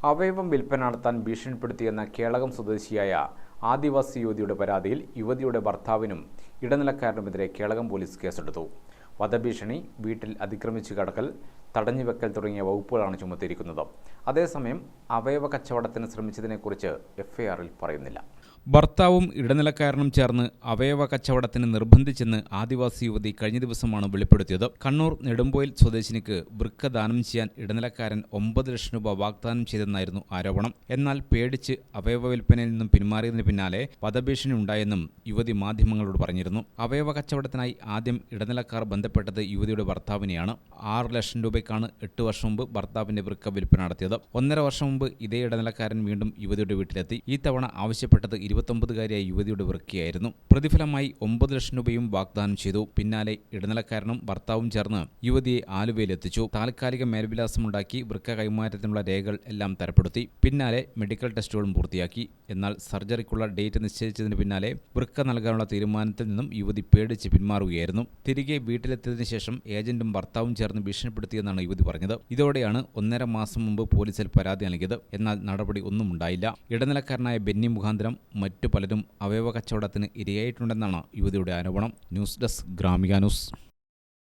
അവയവം വിൽപ്പന നടത്താൻ ഭീഷണിപ്പെടുത്തിയെന്ന കേളകം സ്വദേശിയായ ആദിവാസി യുവതിയുടെ പരാതിയിൽ യുവതിയുടെ ഭർത്താവിനും ഇടനിലക്കാരനുമെതിരെ കേളകം പോലീസ് കേസെടുത്തു. വധഭീഷണി, വീട്ടിൽ അതിക്രമിച്ചു കടക്കൽ, തടഞ്ഞുവെക്കൽ തുടങ്ങിയ വകുപ്പുകളാണ് ചുമത്തിയിരിക്കുന്നത്. അതേസമയം അവയവ കച്ചവടത്തിന് ശ്രമിച്ചതിനെക്കുറിച്ച് എഫ്ഐആറിൽ പറയുന്നില്ല. ഭർത്താവും ഇടനിലക്കാരനും ചേർന്ന് അവയവ കച്ചവടത്തിന് നിർബന്ധിച്ചെന്ന് ആദിവാസി യുവതി കഴിഞ്ഞ ദിവസമാണ് വെളിപ്പെടുത്തിയത്. കണ്ണൂർ നെടുമ്പോയിൽ സ്വദേശിനിക്ക് വൃക്ക ദാനം ചെയ്യാൻ ഇടനിലക്കാരൻ 9 ലക്ഷം രൂപ വാഗ്ദാനം ചെയ്തെന്നായിരുന്നു ആരോപണം. എന്നാൽ പേടിച്ച് അവയവ വിൽപ്പനയിൽ നിന്നും പിന്മാറിയതിന് പിന്നാലെ വധഭീഷണി ഉണ്ടായെന്നും യുവതി മാധ്യമങ്ങളോട് പറഞ്ഞിരുന്നു. അവയവ കച്ചവടത്തിനായി ആദ്യം ഇടനിലക്കാർ ബന്ധപ്പെട്ടത് യുവതിയുടെ ഭർത്താവിനെയാണ്. 6 ലക്ഷം രൂപയ്ക്കാണ് 8 വർഷം മുമ്പ് ഭർത്താവിന്റെ വൃക്ക വിൽപ്പന നടത്തിയത്. 1.5 വർഷം മുമ്പ് ഇതേ ഇടനിലക്കാരൻ വീണ്ടും യുവതിയുടെ വീട്ടിലെത്തി. ഈ തവണ ആവശ്യപ്പെട്ടത് 29-കാരിയായ യുവതിയുടെ വൃക്കയായിരുന്നു. പ്രതിഫലമായി 9 ലക്ഷം രൂപയും വാഗ്ദാനം ചെയ്തു. പിന്നാലെ ഇടനിലക്കാരനും ഭർത്താവും ചേർന്ന് യുവതിയെ ആലുവയിലെത്തിച്ചു. താൽക്കാലിക മേൽവിലാസമുണ്ടാക്കി വൃക്ക കൈമാറ്റത്തിനുള്ള രേഖകൾ എല്ലാം തരപ്പെടുത്തി. പിന്നാലെ മെഡിക്കൽ ടെസ്റ്റുകളും പൂർത്തിയാക്കി. എന്നാൽ സർജറിക്കുള്ള ഡേറ്റ് നിശ്ചയിച്ചതിന് പിന്നാലെ വൃക്ക നൽകാനുള്ള തീരുമാനത്തിൽ നിന്നും യുവതി പേടിച്ച് പിന്മാറുകയായിരുന്നു. തിരികെ വീട്ടിലെത്തിയതിനു ശേഷം ഏജന്റും ഭർത്താവും ചേർന്ന് ഭീഷണിപ്പെടുത്തിയെന്നാണ് യുവതി പറഞ്ഞത്. ഇതോടെയാണ് 1.5 മാസം മുമ്പ് പോലീസിൽ പരാതി നൽകിയത്. എന്നാൽ നടപടി ഒന്നും ഉണ്ടായില്ല. ഇടനിലക്കാരനായ ബെന്നി മുഖാന്തരം മറ്റു പലരും അവയവ കച്ചവടത്തിന് ഇരയായിട്ടുണ്ടെന്നാണ് യുവതിയുടെ ആരോപണം. News desk Gramika news.